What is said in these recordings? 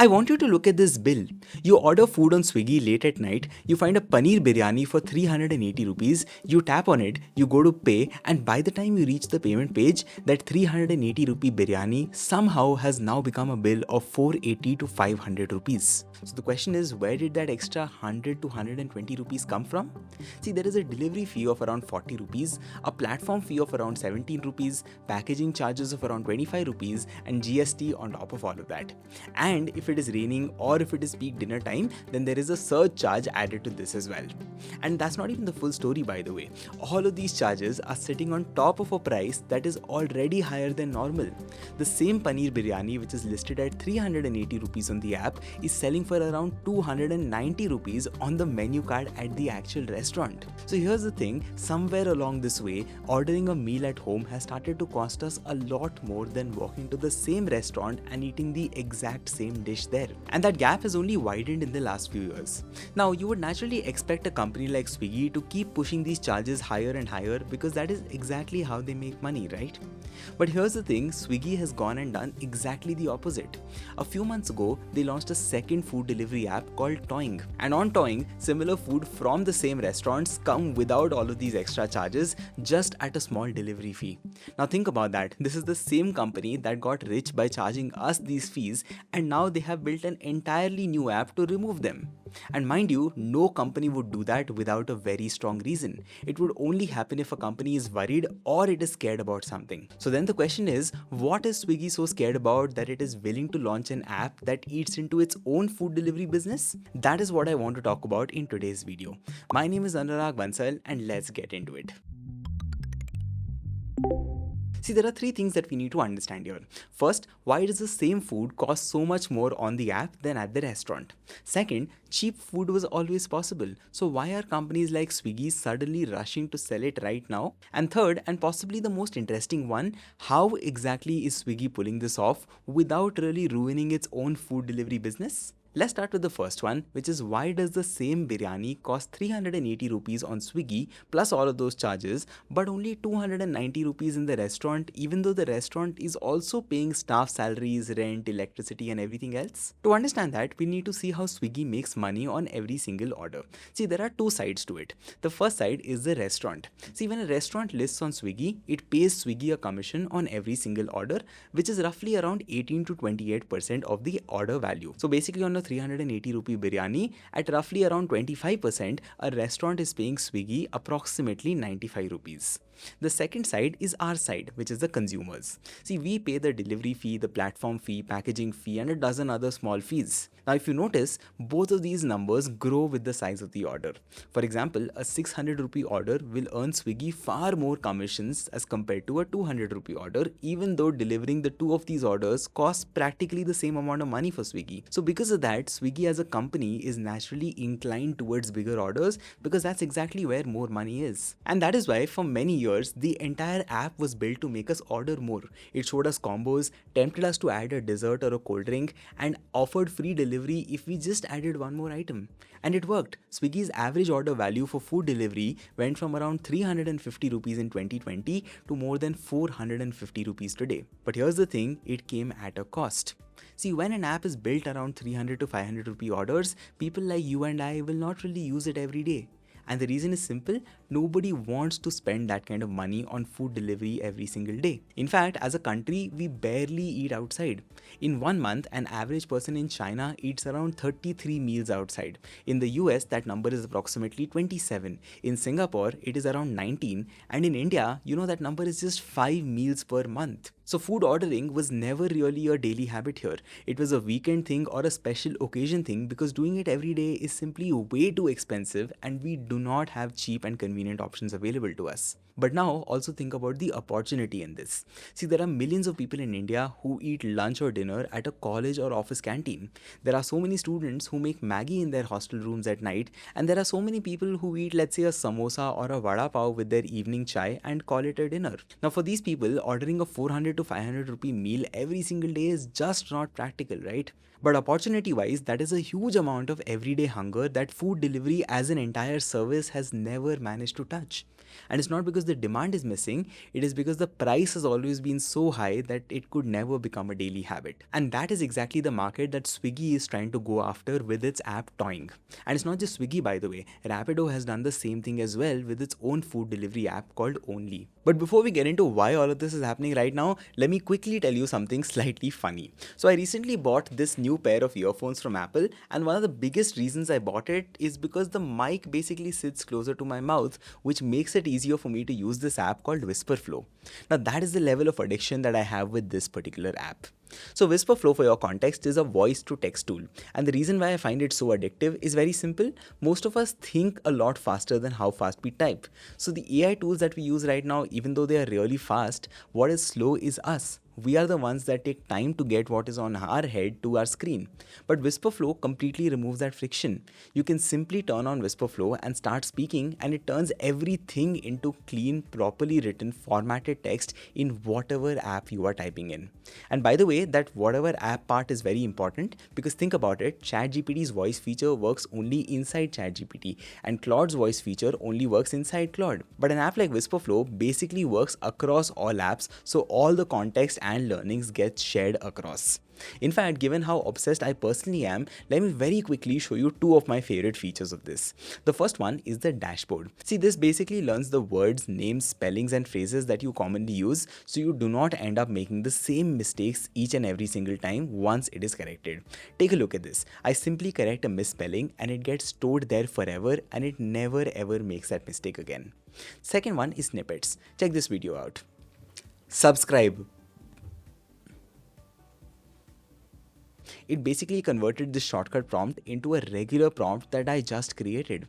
I want you to look at this bill. You order food on Swiggy late at night, you find a paneer biryani for 380 rupees, you tap on it, you go to pay, and by the time you reach the payment page, that 380 rupee biryani somehow has now become a bill of 480 to 500 rupees. So the question is, where did that extra 100 to 120 rupees come from? See, there is a delivery fee of around 40 rupees, a platform fee of around 17 rupees, packaging charges of around 25 rupees, and GST on top of all of that. And if it is raining or if it is peak dinner time, then there is a surge charge added to this as well. And that's not even the full story, by the way. All of these charges are sitting on top of a price that is already higher than normal. The same paneer biryani, which is listed at 380 rupees on the app, is selling for around 290 rupees on the menu card at the actual restaurant. So here's the thing, somewhere along this way, ordering a meal at home has started to cost us a lot more than walking to the same restaurant and eating the exact same dish there. And that gap has only widened in the last few years. Now, you would naturally expect a company like Swiggy to keep pushing these charges higher and higher because that is exactly how they make money, right? But here's the thing, Swiggy has gone and done exactly the opposite. A few months ago, they launched a second food delivery app called Toing. And on Toing, similar food from the same restaurants come without all of these extra charges, just at a small delivery fee. Now think about that. This is the same company that got rich by charging us these fees, and now they have built an entirely new app to remove them. And mind you, no company would do that without a very strong reason. It would only happen if a company is worried or it is scared about something. So then the question is, what is Swiggy so scared about that it is willing to launch an app that eats into its own food delivery business? That is what I want to talk about in today's video. My name is Anurag Bansal, and let's get into it. See, there are three things that we need to understand here. First, why does the same food cost so much more on the app than at the restaurant? Second, cheap food was always possible. So why are companies like Swiggy suddenly rushing to sell it right now? And third, and possibly the most interesting one, how exactly is Swiggy pulling this off without really ruining its own food delivery business? Let's start with the first one, which is why does the same biryani cost 380 rupees on Swiggy plus all of those charges, but only 290 rupees in the restaurant, even though the restaurant is also paying staff salaries, rent, electricity and everything else? To understand that, we need to see how Swiggy makes money on every single order. See, there are two sides to it. The first side is the restaurant. See, when a restaurant lists on Swiggy, it pays Swiggy a commission on every single order, which is roughly around 18 to 28% of the order value. So basically on a 380 rupee biryani, at roughly around 25%, a restaurant is paying Swiggy approximately 95 rupees. The second side is our side, which is the consumers. See, we pay the delivery fee, the platform fee, packaging fee, and a dozen other small fees. Now, if you notice, both of these numbers grow with the size of the order. For example, a 600 rupee order will earn Swiggy far more commissions as compared to a 200 rupee order, even though delivering the two of these orders costs practically the same amount of money for Swiggy. So because of that, Swiggy as a company is naturally inclined towards bigger orders because that's exactly where more money is. And that is why for many years, the entire app was built to make us order more. It showed us combos, tempted us to add a dessert or a cold drink, and offered free delivery if we just added one more item. And it worked. Swiggy's average order value for food delivery went from around 350 rupees in 2020 to more than 450 rupees today. But here's the thing, it came at a cost. See, when an app is built around 300 to 500 rupee orders, people like you and I will not really use it every day. And the reason is simple, nobody wants to spend that kind of money on food delivery every single day. In fact, as a country, we barely eat outside. In 1 month, an average person in China eats around 33 meals outside. In the US, that number is approximately 27. In Singapore, it is around 19. And in India, that number is just 5 meals per month. So food ordering was never really a daily habit here. It was a weekend thing or a special occasion thing because doing it every day is simply way too expensive and we do not have cheap and convenient options available to us. But now also think about the opportunity in this. See, there are millions of people in India who eat lunch or dinner at a college or office canteen. There are so many students who make Maggie in their hostel rooms at night, and there are so many people who eat, let's say, a samosa or a vada pav with their evening chai and call it a dinner. Now for these people, ordering a 400 to 500 rupee meal every single day is just not practical, right? But opportunity wise, that is a huge amount of everyday hunger that food delivery as an entire service has never managed to touch. And it's not because the demand is missing, it is because the price has always been so high that it could never become a daily habit. And that is exactly the market that Swiggy is trying to go after with its app Toing. And it's not just Swiggy, by the way. Rapido has done the same thing as well with its own food delivery app called Only. But before we get into why all of this is happening right now, let me quickly tell you something slightly funny. So I recently bought this new pair of earphones from Apple, and one of the biggest reasons I bought it is because the mic basically sits closer to my mouth, which makes it easier for me to use this app called Whisperflow. Now that is the level of addiction that I have with this particular app. So Whisperflow, for your context, is a voice to text tool, and the reason why I find it so addictive is very simple. Most of us think a lot faster than how fast we type. So the AI tools that we use right now, even though they are really fast, what is slow is us. We are the ones that take time to get what is on our head to our screen. But Whisperflow completely removes that friction. You can simply turn on Whisperflow and start speaking, and it turns everything into clean, properly written, formatted text in whatever app you are typing in. And by the way, that whatever app part is very important, because think about it, ChatGPT's voice feature works only inside ChatGPT, and Claude's voice feature only works inside Claude. But an app like Whisperflow basically works across all apps, so all the context and learnings get shared across. In fact, given how obsessed I personally am, let me very quickly show you two of my favorite features of this. The first one is the dashboard. See, this basically learns the words, names, spellings and phrases that you commonly use, so you do not end up making the same mistakes each and every single time once it is corrected. Take a look at this. I simply correct a misspelling and it gets stored there forever, and it never ever makes that mistake again. Second one is snippets. Check this video out. Subscribe. It basically converted this shortcut prompt into a regular prompt that I just created.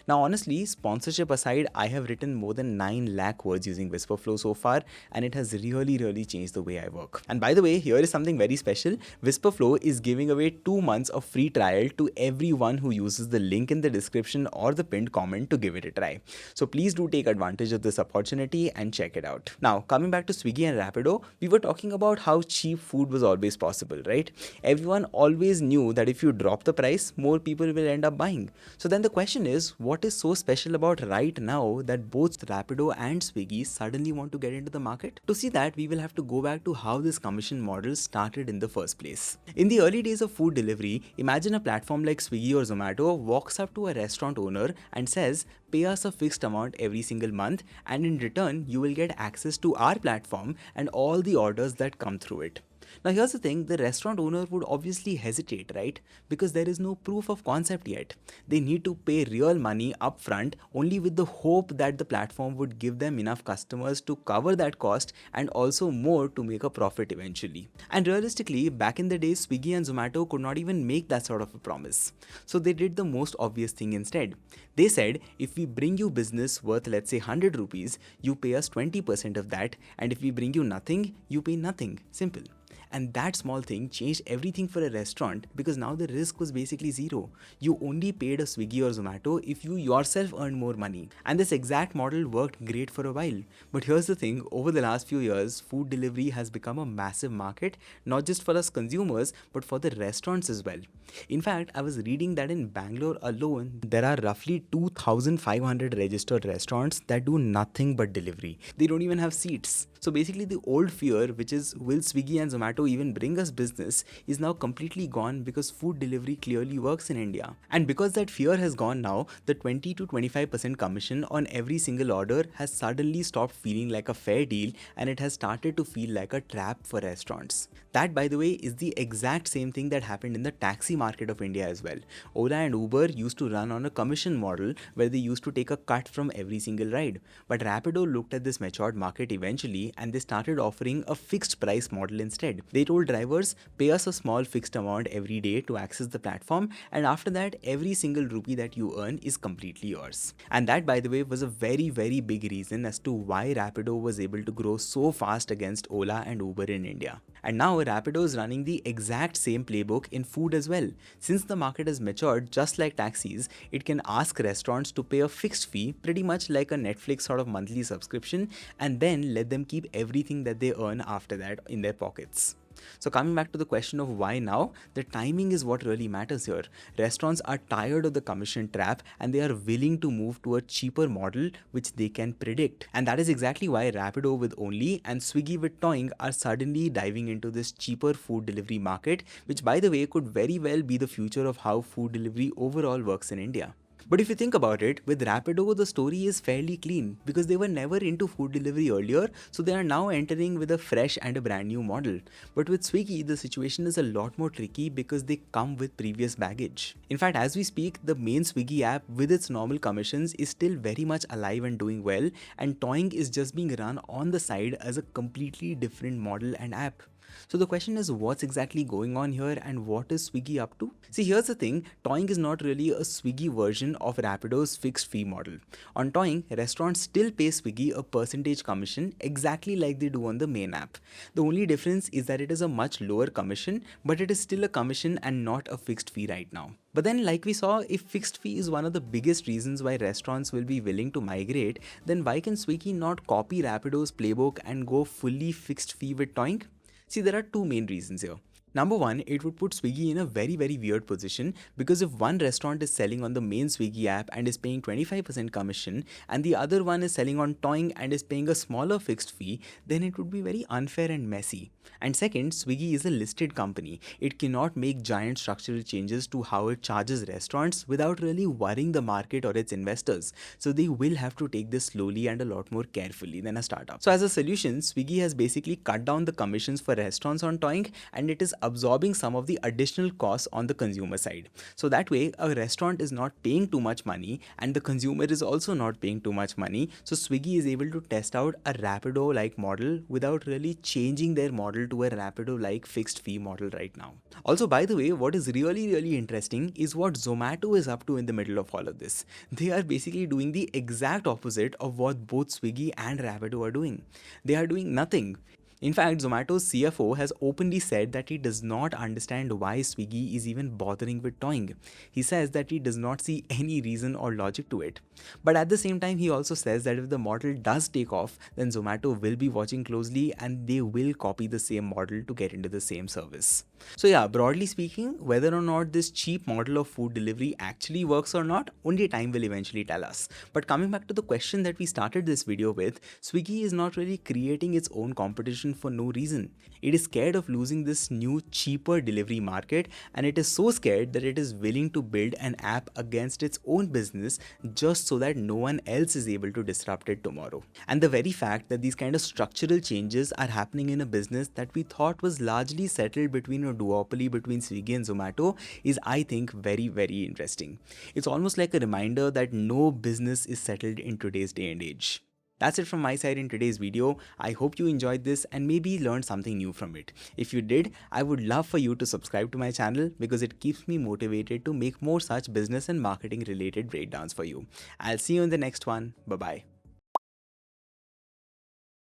Now honestly, sponsorship aside, I have written more than 9 lakh words using Whisperflow so far, and it has really changed the way I work. And by the way, here is something very special. Whisperflow is giving away 2 months of free trial to everyone who uses the link in the description or the pinned comment to give it a try. So please do take advantage of this opportunity and check it out. Now coming back to Swiggy and Rapido, we were talking about how cheap food was always possible, right? Everyone always knew that if you drop the price, more people will end up buying. So then the question is, what is so special about right now that both Rapido and Swiggy suddenly want to get into the market? To see that, we will have to go back to how this commission model started in the first place. In the early days of food delivery, imagine a platform like Swiggy or Zomato walks up to a restaurant owner and says, pay us a fixed amount every single month, and in return, you will get access to our platform and all the orders that come through it. Now here's the thing, the restaurant owner would obviously hesitate, right? Because there is no proof of concept yet. They need to pay real money upfront only with the hope that the platform would give them enough customers to cover that cost and also more to make a profit eventually. And realistically, back in the day, Swiggy and Zomato could not even make that sort of a promise. So they did the most obvious thing instead. They said, if we bring you business worth, let's say 100 rupees, you pay us 20% of that, and if we bring you nothing, you pay nothing. Simple. And that small thing changed everything for a restaurant, because now the risk was basically zero. You only paid a Swiggy or Zomato if you yourself earned more money. And this exact model worked great for a while. But here's the thing, over the last few years, food delivery has become a massive market, not just for us consumers, but for the restaurants as well. In fact, I was reading that in Bangalore alone, there are roughly 2,500 registered restaurants that do nothing but delivery. They don't even have seats. So basically the old fear, which is, will Swiggy and Zomato even bring us business, is now completely gone because food delivery clearly works in India. And because that fear has gone now, the 20 to 25% commission on every single order has suddenly stopped feeling like a fair deal, and it has started to feel like a trap for restaurants. That, by the way, is the exact same thing that happened in the taxi market of India as well. Ola and Uber used to run on a commission model where they used to take a cut from every single ride. But Rapido looked at this matured market eventually, and they started offering a fixed price model instead. They told drivers, pay us a small fixed amount every day to access the platform, and after that, every single rupee that you earn is completely yours. And that, by the way, was a very big reason as to why Rapido was able to grow so fast against Ola and Uber in India. And now Rapido is running the exact same playbook in food as well. Since the market has matured, just like taxis, it can ask restaurants to pay a fixed fee, pretty much like a Netflix sort of monthly subscription, and then let them keep everything that they earn after that in their pockets. So coming back to the question of why now, the timing is what really matters here. Restaurants are tired of the commission trap and they are willing to move to a cheaper model which they can predict. And that is exactly why Rapido with Only and Swiggy with Toing are suddenly diving into this cheaper food delivery market, which by the way could very well be the future of how food delivery overall works in India. But if you think about it, with Rapido, the story is fairly clean because they were never into food delivery earlier, so they are now entering with a fresh and a brand new model. But with Swiggy, the situation is a lot more tricky because they come with previous baggage. In fact, as we speak, the main Swiggy app with its normal commissions is still very much alive and doing well, and Toing is just being run on the side as a completely different model and app. So the question is, what's exactly going on here and what is Swiggy up to? See, here's the thing, Toing is not really a Swiggy version of Rapido's fixed fee model. On Toing, restaurants still pay Swiggy a percentage commission exactly like they do on the main app. The only difference is that it is a much lower commission, but it is still a commission and not a fixed fee right now. But then, like we saw, if fixed fee is one of the biggest reasons why restaurants will be willing to migrate, then why can Swiggy not copy Rapido's playbook and go fully fixed fee with Toing? See, there are two main reasons here. Number one, it would put Swiggy in a very weird position because if one restaurant is selling on the main Swiggy app and is paying 25% commission and the other one is selling on Toing and is paying a smaller fixed fee, then it would be very unfair and messy. And second, Swiggy is a listed company. It cannot make giant structural changes to how it charges restaurants without really worrying the market or its investors. So they will have to take this slowly and a lot more carefully than a startup. So as a solution, Swiggy has basically cut down the commissions for restaurants on Toing and it is absorbing some of the additional costs on the consumer side. So that way, a restaurant is not paying too much money and the consumer is also not paying too much money. So Swiggy is able to test out a Rapido-like model without really changing their model to a Rapido-like fixed fee model right now. Also, by the way, what is really interesting is what Zomato is up to in the middle of all of this. They are basically doing the exact opposite of what both Swiggy and Rapido are doing. They are doing nothing. In fact, Zomato's CFO has openly said that he does not understand why Swiggy is even bothering with Toing. He says that he does not see any reason or logic to it. But at the same time, he also says that if the model does take off, then Zomato will be watching closely and they will copy the same model to get into the same service. So yeah, broadly speaking, whether or not this cheap model of food delivery actually works or not, only time will eventually tell us. But coming back to the question that we started this video with, Swiggy is not really creating its own competition for no reason. It is scared of losing this new cheaper delivery market and it is so scared that it is willing to build an app against its own business just so that no one else is able to disrupt it tomorrow. And the very fact that these kind of structural changes are happening in a business that we thought was largely settled between a duopoly between Swiggy and Zomato is, I think, very interesting. It's almost like a reminder that no business is settled in today's day and age. That's it from my side in today's video. I hope you enjoyed this and maybe learned something new from it. If you did, I would love for you to subscribe to my channel because it keeps me motivated to make more such business and marketing related breakdowns for you. I'll see you in the next one. Bye bye.